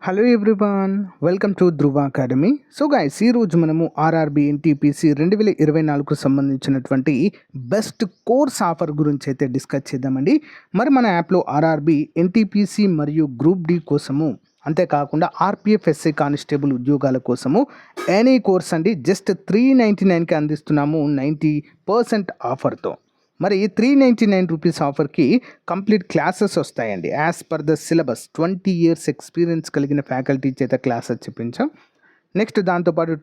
Hello everyone, welcome to Dhruva academy. So guys, ఈరోజు మనము RRB NTPC 2024కు సంబంధించినటువంటి best course offer గురించి అయితే డిస్కస్ చేద్దామండి. మరి మన యాప్లో ఆర్ఆర్బి ఎన్టీపీసీ మరియు గ్రూప్ డి కోసము, అంతేకాకుండా ఆర్పిఎఫ్ ఎస్ఐ కానిస్టేబుల్ ఉద్యోగాల కోసము ఎనీ కోర్స్ అండి జస్ట్ 399కి అందిస్తున్నాము 90% ఆఫర్తో. మరి 399 రూపీస్ ఆఫర్కి కంప్లీట్ క్లాసెస్ వస్తాయండి. As per the syllabus 20 years experience కలిగిన ఫ్యాకల్టీ చేత క్లాసెస్ చెప్పించాం. నెక్స్ట్ దాంతోపాటు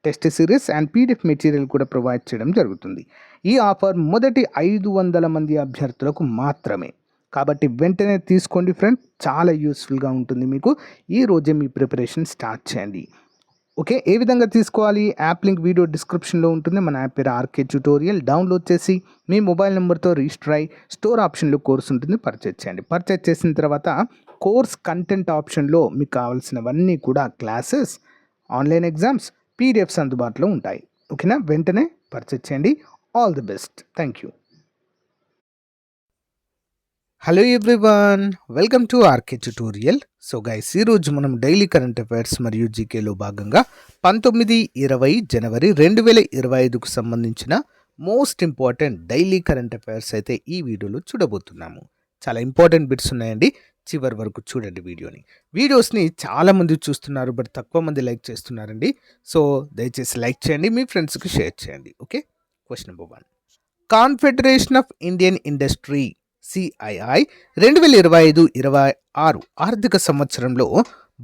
test series and PDF material కూడా ప్రొవైడ్ చేయడం జరుగుతుంది. ఈ ఆఫర్ మొదటి 500 మంది అభ్యర్థులకు మాత్రమే, కాబట్టి వెంటనే తీసుకోండి ఫ్రెండ్, చాలా యూస్ఫుల్గా ఉంటుంది మీకు. ఈ రోజే మీ ప్రిపరేషన్ స్టార్ట్ చేయండి. ఓకే, ఏ విధంగా తీసుకోవాలి? యాప్ లింక్ వీడియో డిస్క్రిప్షన్లో ఉంటుంది. మన యాప్ పేరు ఆర్కే ట్యూటోరియల్. డౌన్లోడ్ చేసి మీ మొబైల్ నెంబర్తో రిజిస్టర్ అయ్యి స్టోర్ ఆప్షన్లో కోర్స్ ఉంటుంది, పర్చేజ్ చేయండి. పర్చేజ్ చేసిన తర్వాత కోర్స్ కంటెంట్ ఆప్షన్లో మీకు కావాల్సినవన్నీ కూడా క్లాసెస్, ఆన్లైన్ ఎగ్జామ్స్, పీడిఎఫ్స్ అందుబాటులో ఉంటాయి. ఓకేనా, వెంటనే పర్చేజ్ చేయండి. All the best. Thank you. Hello everyone, welcome to RK tutorial. So guys, ఈరోజు మనం డైలీ కరెంట్ అఫైర్స్ మరియు జీకేలో భాగంగా 19-20 జనవరి 2025కు సంబంధించిన most important daily current affairs అయితే ఈ వీడియోలో చూడబోతున్నాము. చాలా ఇంపార్టెంట్ బిట్స్ ఉన్నాయండి, చివరి వరకు చూడండి వీడియోని. వీడియోస్ని చాలామంది చూస్తున్నారు, బట్ తక్కువ మంది లైక్ చేస్తున్నారండి. సో దయచేసి లైక్ చేయండి, మీ ఫ్రెండ్స్కి షేర్ చేయండి. Okay, question number 1. Confederation of Indian industry CII 2025-26 ఆర్థిక సంవత్సరంలో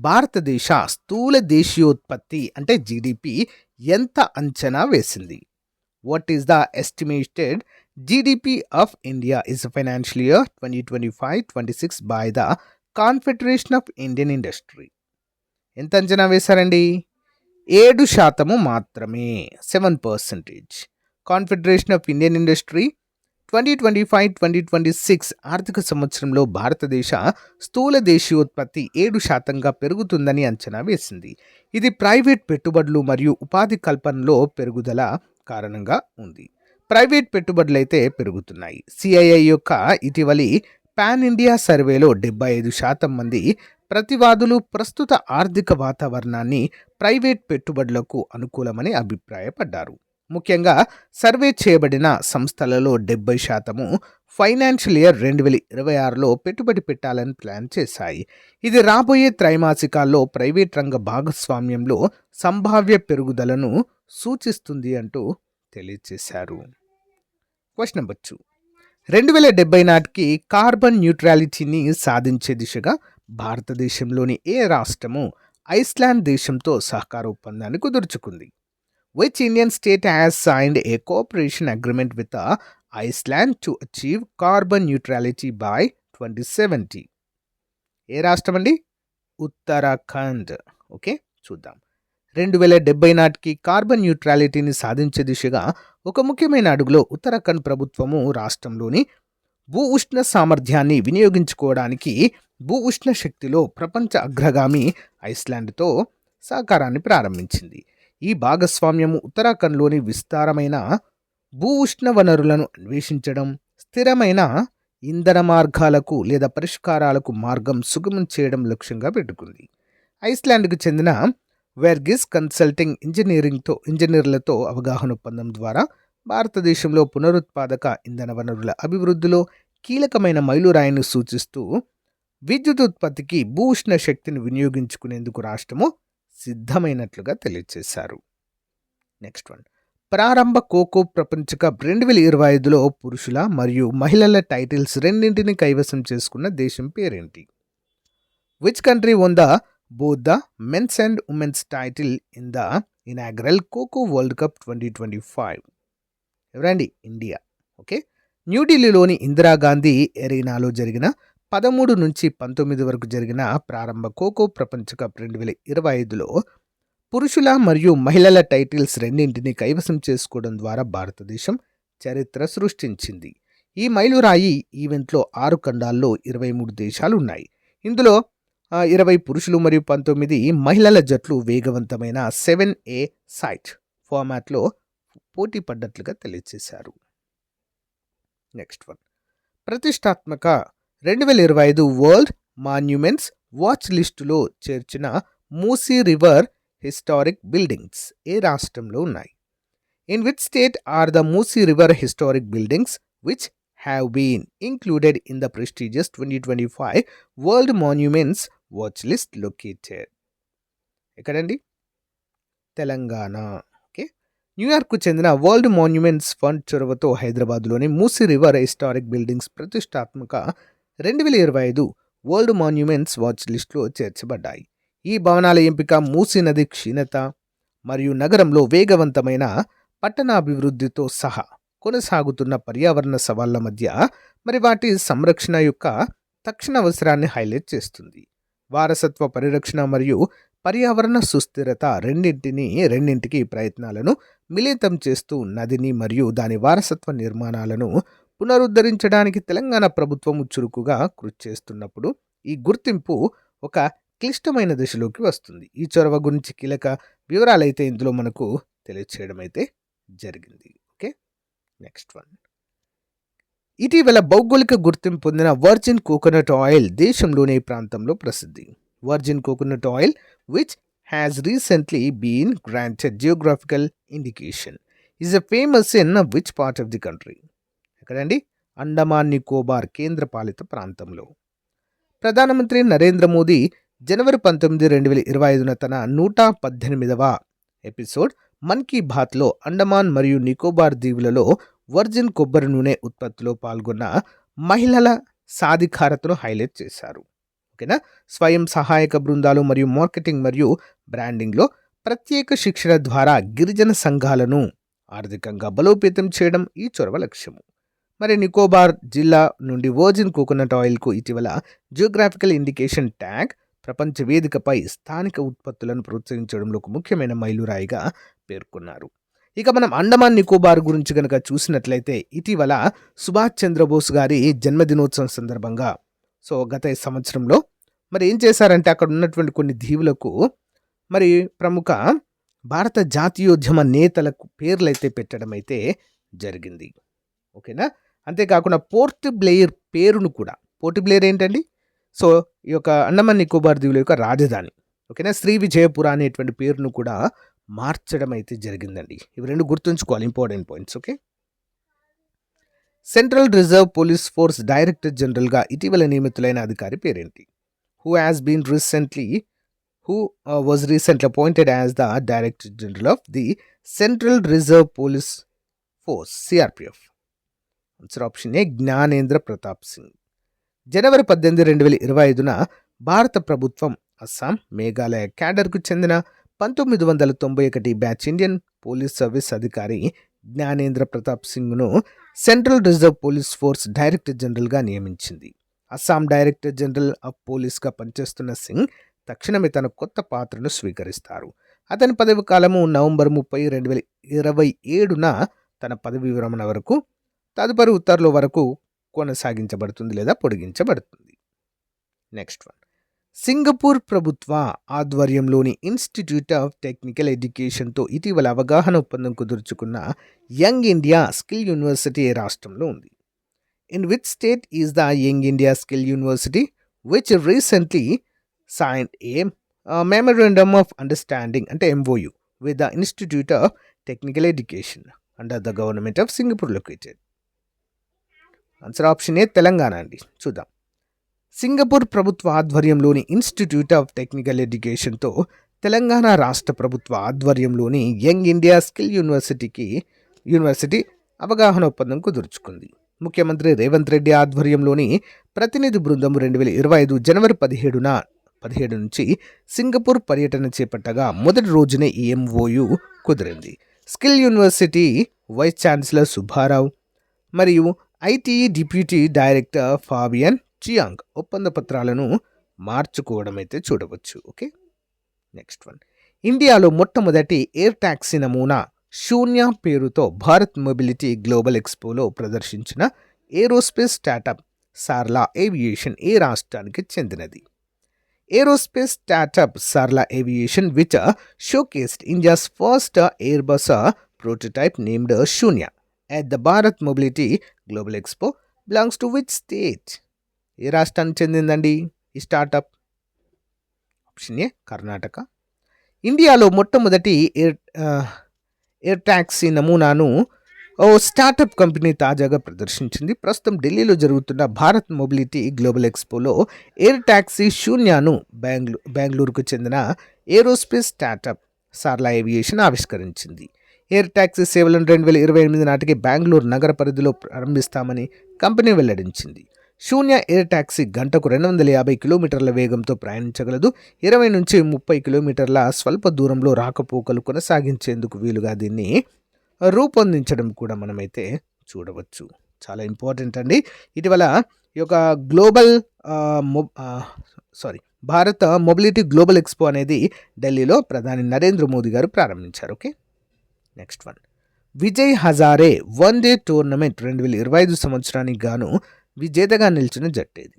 భారతదేశ స్థూల దేశీయోత్పత్తి అంటే జీడిపి ఎంత అంచనా వేసింది? What is the estimated GDP of India is financial year 2025-26 by the confederation of Indian industry? ఎంత అంచనా వేశారండి? 7% మాత్రమే, 7%. కాన్ఫెడరేషన్ ఆఫ్ ఇండియన్ ఇండస్ట్రీ 2025-2026 ఆర్థిక సంవత్సరంలో భారతదేశ స్థూల దేశీయోత్పత్తి 7%గా పెరుగుతుందని అంచనా వేసింది. ఇది ప్రైవేట్ పెట్టుబడులు మరియు ఉపాధి కల్పనలో పెరుగుదల కారణంగా ఉంది. ప్రైవేట్ పెట్టుబడులు అయితే పెరుగుతున్నాయి. సిఐఐ యొక్క ఇటీవలి పాన్ ఇండియా సర్వేలో 75% మంది ప్రతివాదులు ప్రస్తుత ఆర్థిక వాతావరణాన్ని ప్రైవేట్ పెట్టుబడులకు అనుకూలమని అభిప్రాయపడ్డారు. ముఖ్యంగా సర్వే చేయబడిన సంస్థలలో 70% ఫైనాన్షియల్ ఇయర్ 2026లో పెట్టుబడి పెట్టాలని ప్లాన్ చేశాయి. ఇది రాబోయే త్రైమాసికాల్లో ప్రైవేట్ రంగ భాగస్వామ్యంలో సంభావ్య పెరుగుదలను సూచిస్తుంది అంటూ తెలియజేశారు. Question number 2. 2070 నాటికి కార్బన్ న్యూట్రాలిటీని సాధించే దిశగా భారతదేశంలోని ఏ రాష్ట్రము ఐస్లాండ్ దేశంతో సహకార ఒప్పందాన్ని కుదుర్చుకుంది? Which Indian state has signed a cooperation agreement with Iceland to achieve carbon neutrality by 2070? ఏ రాష్ట్రం అండి? ఉత్తరాఖండ్. ఓకే, చూద్దాం. 2070 నాటికి కార్బన్ న్యూట్రాలిటీని సాధించే దిశగా ఒక ముఖ్యమైన అడుగులో ఉత్తరాఖండ్ ప్రభుత్వము రాష్ట్రంలోని భూ ఉష్ణ సామర్థ్యాన్ని వినియోగించుకోవడానికి భూ ఉష్ణ శక్తిలో ప్రపంచ అగ్రగామి ఐస్లాండ్తో సహకారాన్ని ప్రారంభించింది. ఈ భాగస్వామ్యము ఉత్తరాఖండ్లోని విస్తారమైన భూ ఉష్ణ వనరులను అన్వేషించడం, స్థిరమైన ఇంధన మార్గాలకు లేదా పరిష్కారాలకు మార్గం సుగమం చేయడం లక్ష్యంగా పెట్టుకుంది. ఐస్లాండ్కు చెందిన వెర్గిస్ కన్సల్టింగ్ ఇంజనీర్లతో అవగాహన ఒప్పందం ద్వారా భారతదేశంలో పునరుత్పాదక ఇంధన వనరుల అభివృద్ధిలో కీలకమైన మైలురాయిని సూచిస్తూ విద్యుత్ ఉత్పత్తికి భూ ఉష్ణ శక్తిని వినియోగించుకునేందుకు రాష్ట్రము సిద్ధమైనట్లుగా తెలియజేశారు. నెక్స్ట్ 1. ప్రారంభ ఖోఖో ప్రపంచ కప్ 2025లో పురుషుల మరియు మహిళల టైటిల్స్ రెండింటిని కైవసం చేసుకున్న దేశం పేరేంటి? Which country won the both the men's and women's title in the inaugural kho kho world cup 2025? ఎవరండి? ఇండియా. ఓకే, న్యూఢిల్లీలోని ఇందిరాగాంధీ ఎరీనాలో జరిగిన 13 నుంచి 19 వరకు జరిగిన ప్రారంభ ఖోఖో ప్రపంచ కప్ 2025లో పురుషుల మరియు మహిళల టైటిల్స్ రెండింటిని కైవసం చేసుకోవడం ద్వారా భారతదేశం చరిత్ర సృష్టించింది. ఈ మైలురాయి ఈవెంట్లో 6 ఖండాల్లో 23 దేశాలు ఉన్నాయి. ఇందులో 20 పురుషులు మరియు 19 మహిళల జట్లు వేగవంతమైన 7A సైట్ ఫార్మాట్లో పోటీ పడ్డట్లుగా తెలియజేశారు. నెక్స్ట్ 1. ప్రతిష్టాత్మక 2025 వరల్డ్ మాన్యుమెంట్స్ వాచ్ లిస్టులో చేర్చిన మూసీ రివర్ హిస్టారిక్ బిల్డింగ్స్ ఏ రాష్ట్రంలో ఉన్నాయి? In which state are the Musi river historic buildings which have been included in the prestigious 2025 world monuments watch list located? ఎక్కడండి? తెలంగాణ. ఓకే. న్యూయార్క్కు చెందిన వరల్డ్ మాన్యుమెంట్స్ ఫండ్ చొరవతో హైదరాబాద్లోని మూసీ రివర్ హిస్టారిక్ బిల్డింగ్స్ ప్రతిష్టాత్మక 2025 వరల్డ్ మాన్యుమెంట్స్ వాచ్ లిస్టులో చేర్చబడ్డాయి. ఈ భవనాల ఎంపిక మూసీ నది క్షీణత మరియు నగరంలో వేగవంతమైన పట్టణాభివృద్ధితో సహా కొనసాగుతున్న పర్యావరణ సవాళ్ల మధ్య మరి వాటి సంరక్షణ యొక్క తక్షణ అవసరాన్ని హైలైట్ చేస్తుంది. వారసత్వ పరిరక్షణ మరియు పర్యావరణ సుస్థిరత రెండింటికి ప్రయత్నాలను మిళితం చేస్తూ నదిని మరియు దాని వారసత్వ నిర్మాణాలను పునరుద్ధరించడానికి తెలంగాణ ప్రభుత్వం చురుకుగా కృషి చేస్తున్నప్పుడు ఈ గుర్తింపు ఒక క్లిష్టమైన దశలోకి వస్తుంది. ఈ చొరవ గురించి కీలక వివరాలైతే ఇందులో మనకు తెలియచేయడం అయితే జరిగింది. Okay, next one. ఇటీవల భౌగోళిక గుర్తింపు పొందిన వర్జిన్ కోకోనట్ ఆయిల్ దేశంలోని ప్రాంతంలో ప్రసిద్ధి. Virgin coconut oil which has recently been granted geographical indication is a famous in which part of the country? ఎక్కడండి? అండమాన్ నికోబార్ కేంద్రపాలిత ప్రాంతంలో. ప్రధానమంత్రి నరేంద్ర మోదీ జనవరి 19, 2025న తన 118వ ఎపిసోడ్ మన్ కీ బాత్లో అండమాన్ మరియు నికోబార్ దీవులలో వర్జిన్ కొబ్బరి నూనె ఉత్పత్తిలో పాల్గొన్న మహిళల సాధికారతను హైలైట్ చేశారు. ఓకేనా? స్వయం సహాయక బృందాలు మరియు మార్కెటింగ్ మరియు బ్రాండింగ్లో ప్రత్యేక శిక్షణ ద్వారా గిరిజన సంఘాలను ఆర్థికంగా బలోపేతం చేయడం ఈ చొరవ లక్ష్యము. మరి నికోబార్ జిల్లా నుండి వర్జిన్ కోకోనట్ ఆయిల్కు ఇటీవల జియోగ్రాఫికల్ ఇండికేషన్ ట్యాగ్ ప్రపంచ వేదికపై స్థానిక ఉత్పత్తులను ప్రోత్సహించడంలో ఒక ముఖ్యమైన మైలురాయిగా పేర్కొన్నారు. ఇక మనం అండమాన్ నికోబార్ గురించి కనుక చూసినట్లయితే ఇటీవల సుభాష్ చంద్రబోస్ గారి జన్మదినోత్సవం సందర్భంగా గత సంవత్సరంలో మరి ఏం చేశారంటే అక్కడ ఉన్నటువంటి కొన్ని దీవులకు మరి ప్రముఖ భారత జాతీయోద్యమ నేతలకు పేర్లైతే పెట్టడం అయితే జరిగింది. ఓకేనా? అంతేకాకుండా పోర్ట్ బ్లెయిర్ పేరును కూడా, పోర్ట్ బ్లెయిర్ ఏంటండి? ఈ యొక్క అండమాన్ నికోబార్ దీవుల యొక్క రాజధాని. ఓకేనా? శ్రీ విజయపుర అనేటువంటి పేరును కూడా మార్చడం అయితే జరిగిందండి. ఇవి రెండు గుర్తుంచుకోవాలి, important points. Okay. Central reserve police force director జనరల్గా ఇటీవల నియమితులైన అధికారి పేరేంటి? Who was recently appointed as the director general of the central reserve police force CRPF? Answer option A, Gyanendra Pratap Singh. జనవరి 18, 2025న భారత ప్రభుత్వం అస్సాం, మేఘాలయ క్యాడర్కు చెందిన 1991 బ్యాచ్ ఇండియన్ పోలీస్ సర్వీస్ అధికారి జ్ఞానేంద్ర ప్రతాప్ సింగ్ను central reserve police force director జనరల్గా నియమించింది. అస్సాం డైరెక్టర్ జనరల్ ఆఫ్ పోలీస్గా పనిచేస్తున్న సింగ్ తక్షణమే తన కొత్త పాత్రను స్వీకరిస్తారు. అతని పదవి కాలము నవంబర్ 30, 2027న తన పదవి విరమణ వరకు, తదుపరి ఉత్తర్వుల వరకు కొనసాగించబడుతుంది లేదా పొడిగించబడుతుంది. Next one. సింగపూర్ ప్రభుత్వ ఆధ్వర్యంలోని ఇన్స్టిట్యూట్ ఆఫ్ టెక్నికల్ ఎడ్యుకేషన్తో ఇటీవల అవగాహన ఒప్పందం కుదుర్చుకున్న యంగ్ ఇండియా స్కిల్ యూనివర్సిటీ ఏ రాష్ట్రంలో ఉంది? In which state is the young India skill university which recently signed a memorandum of understanding అంటే MOU with the institute of technical education under the government of Singapore located? Answer option ఏ, తెలంగాణ అండి. చూద్దాం. Singapore ప్రభుత్వ ఆధ్వర్యంలోని institute of technical ఎడ్యుకేషన్తో Telangana రాష్ట్ర ప్రభుత్వ ఆధ్వర్యంలోని young India skill university అవగాహన ఒప్పందం కుదుర్చుకుంది. ముఖ్యమంత్రి రేవంత్ రెడ్డి ఆధ్వర్యంలోని ప్రతినిధి బృందం 2025 జనవరి 17 నుంచి సింగపూర్ పర్యటన చేపట్టగా మొదటి రోజునే ఈ MOU కుదిరింది. Skill university vice chancellor Subbarao మరియు ITE deputy director Fabian Chiang ఒప్పంద పత్రాలను మార్చుకోవడం అయితే చూడవచ్చు. Okay, next one. ఇండియాలో మొట్టమొదటి ఎయిర్ టాక్సీ నమూనా శూన్య పేరుతో భారత్ మొబిలిటీ గ్లోబల్ ఎక్స్పోలో ప్రదర్శించిన ఏరోస్పేస్ స్టార్టప్ సార్లా ఏవియేషన్ ఏ రాష్ట్రానికి చెందినది? Aerospace startup Sarla aviation which showcased India's first airbus prototype named Shunya at the Bharat Mobility Global Expo belongs to which state? ఏ రాష్ట్రానికి చెందిందండి ఈ స్టార్టప్? Option A Karnataka. ఇండియాలో మొట్టమొదటి ఎయిర్ ట్యాక్సీ నమూనాను ఓ స్టార్టప్ కంపెనీ తాజాగా ప్రదర్శించింది. ప్రస్తుతం ఢిల్లీలో జరుగుతున్న భారత్ మొబిలిటీ గ్లోబల్ ఎక్స్పోలో ఎయిర్ ట్యాక్సీ శూన్యను బెంగళూరుకు చెందిన ఏరోస్పేస్ స్టార్టప్ సార్లా ఏవియేషన్ ఆవిష్కరించింది. ఎయిర్ ట్యాక్సీ సేవలను 2028 నాటికి బెంగళూరు నగర పరిధిలో ప్రారంభిస్తామని కంపెనీ వెల్లడించింది. శూన్య ఎయిర్ ట్యాక్సీ గంటకు 250 కిలోమీటర్ల వేగంతో ప్రయాణించగలదు. 20 నుంచి 30 కిలోమీటర్ల స్వల్ప దూరంలో రాకపోకలు కొనసాగించేందుకు వీలుగా దీన్ని రూపొందించడం కూడా మనమైతే చూడవచ్చు. చాలా ఇంపార్టెంట్ అండి. ఇటీవల ఈ యొక్క భారత మొబిలిటీ గ్లోబల్ ఎక్స్పో అనేది ఢిల్లీలో ప్రధాని నరేంద్ర మోదీ గారు ప్రారంభించారు. Okay, next one. Vijay Hazare one day tournament 2025 సంవత్సరానికి గాను విజేతగా నిలిచిన జట్టేది?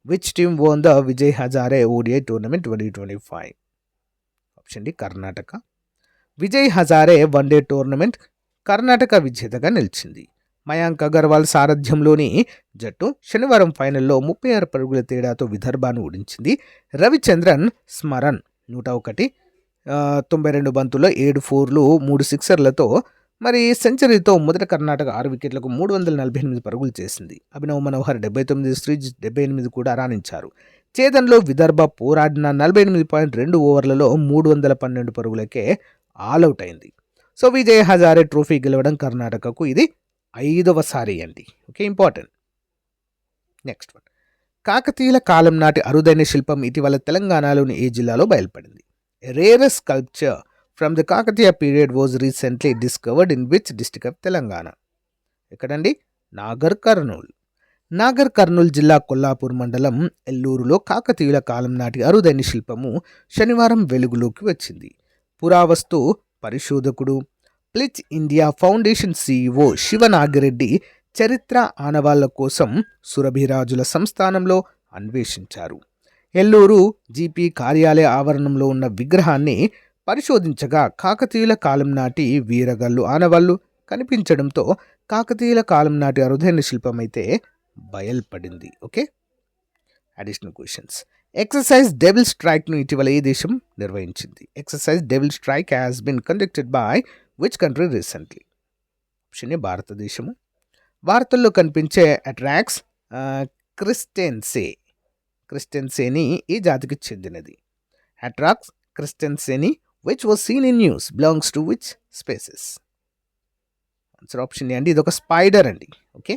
Which team won the Vijay Hazare ODI tournament 2025? Option D Karnataka. Vijay Hazare one day tournament Karnataka విజేతగా నిలిచింది. మయాంక్ అగర్వాల్ సారథ్యంలోని జట్టు శనివారం ఫైనల్లో 36 పరుగుల తేడాతో విదర్భాను ఓడించింది. రవిచంద్రన్ స్మరన్ 101, 92 బంతుల్లో 7 ఫోర్లు 3 సిక్సర్లతో మరి సెంచరీతో మొదట కర్ణాటక 6 వికెట్లకు 348 పరుగులు చేసింది. అభినవ్ మనోహర్ 79, శ్రీజ్ 78 కూడా రాణించారు. ఛేదన్లో విదర్భ పోరాడిన 48.2 ఓవర్లలో 312 పరుగులకే ఆల్అవుట్ అయింది. సో విజయ్ హజారే ట్రోఫీ గెలవడం కర్ణాటకకు ఇది 5వసారి అండి. Okay, important. Next one. కాకతీయుల కాలం నాటి అరుదైన శిల్పం ఇటీవల తెలంగాణలోని ఏ జిల్లాలో బయలుపడింది? Rarest sculpture from the Kakatiya period was recently discovered in which district of Telangana? ఎక్కడండి? నాగర్ కర్నూల్. నాగర్ కర్నూల్ జిల్లా కొల్లాపూర్ మండలం ఎల్లూరులో కాకతీయుల కాలం నాటి అరుదైన శిల్పము శనివారం వెలుగులోకి వచ్చింది. పురావస్తు పరిశోధకుడు, ప్లిచ్ ఇండియా ఫౌండేషన్ CEO శివనాగిరెడ్డి చరిత్ర ఆనవాళ్ల కోసం సురభిరాజుల సంస్థానంలో అన్వేషించారు. ఎల్లూరు జీపీ కార్యాలయ ఆవరణంలో ఉన్న విగ్రహాన్ని పరిశోధించగా కాకతీయుల కాలం నాటి వీరగల్లు ఆనవాళ్లు కనిపించడంతో కాకతీయుల కాలం నాటి అరుదైన శిల్పం అయితే బయల్పడింది. Okay, additional questions. Exercise devil స్ట్రైక్ను ఇటీవల ఏ దేశం నిర్వహించింది? Exercise devil strike has been conducted by which country recently? Option A భారతదేశము. వార్తల్లో కనిపించే అట్రాక్స్ క్రిస్టెన్సేని ఈ జాతికి చెందినది? Atrax christenseni which was seen in news belongs to which species? Answer option A అండి, ఇది ఒక స్పైడర్ అండి. ఓకే.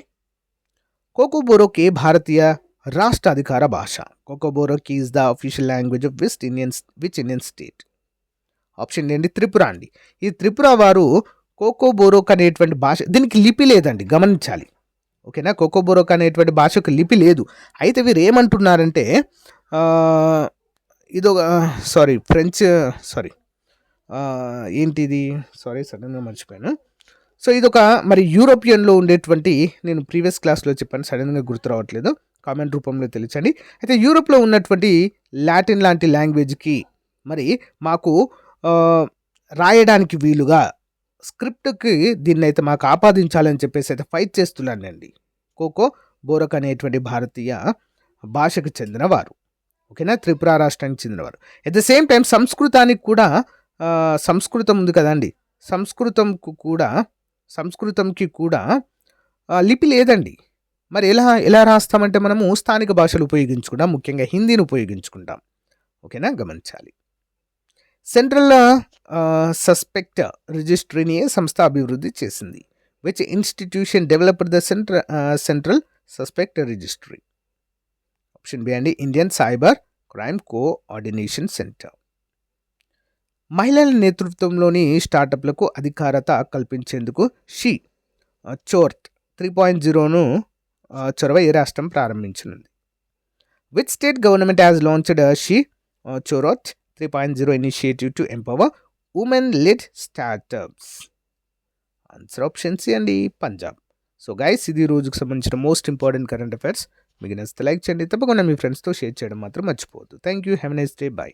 కోకోబోరోక్ ఏ భారతీయ రాష్ట్ర అధికార భాష? Kokborok is the official language of which Indian state? Option ఏంటి? త్రిపుర అండి. ఈ త్రిపుర వారు కోకోబోరోక్ అనేటువంటి భాష, దీనికి లిపి లేదండి, గమనించాలి. ఓకేనా, కోకోబోరోక్ అనేటువంటి భాషకు లిపి లేదు. అయితే వీరు ఏమంటున్నారంటే ఇదొక ఏంటిది, సడన్గా మర్చిపోయాను. సో ఇదొక మరి యూరోపియన్లో ఉండేటువంటి, నేను ప్రీవియస్ క్లాస్లో చెప్పాను, సడన్గా గుర్తు రావట్లేదు, కామెంట్ రూపంలో తెలియచండి. అయితే యూరోప్లో ఉన్నటువంటి లాటిన్ లాంటి లాంగ్వేజ్కి మరి మాకు రాయడానికి వీలుగా స్క్రిప్ట్కి దీన్ని అయితే మాకు ఆపాదించాలని చెప్పేసి అయితే ఫైట్ చేస్తున్నానండి. కోకో బోరక్ అనేటువంటి భారతీయ భాషకు చెందినవారు. ఓకేనా, త్రిపుర రాష్ట్రానికి చెందినవారు. ఎట్ ద సేమ్ టైం సంస్కృతానికి కూడా సంస్కృతం ఉంది కదండి, సంస్కృతంకి కూడా లిపి లేదండి. మరి ఎలా రాస్తామంటే మనము స్థానిక భాషలు ఉపయోగించుకుంటాం, ముఖ్యంగా హిందీని ఉపయోగించుకుంటాం. ఓకేనా, గమనించాలి. సెంట్రల్ సస్పెక్ట్ రిజిస్ట్రీని ఏ సంస్థ అభివృద్ధి చేసింది? Which institution developed the central suspect registry? Option B అండి, Indian cyber crime coordination centre. మహిళల నేతృత్వంలోని స్టార్టప్లకు అధికారత కల్పించేందుకు షీ చోర్త్ 3.0ను చొరవ ఏ రాష్ట్రం ప్రారంభించనుంది? Which state government has launched she చోరత్ 3.0 initiative to empower women led startups? Answer option C అండి, పంజాబ్. సో గైస్, ఇది రోజుకు సంబంధించిన మోస్ట్ ఇంపార్టెంట్ కరెంట్ అఫైర్స్. మీకు నచ్చితే లైక్ చేయండి, తప్పకుండా మీ ఫ్రెండ్స్తో షేర్ చేయడం మాత్రం మర్చిపోవద్దు. Thank you, have a nice day, by.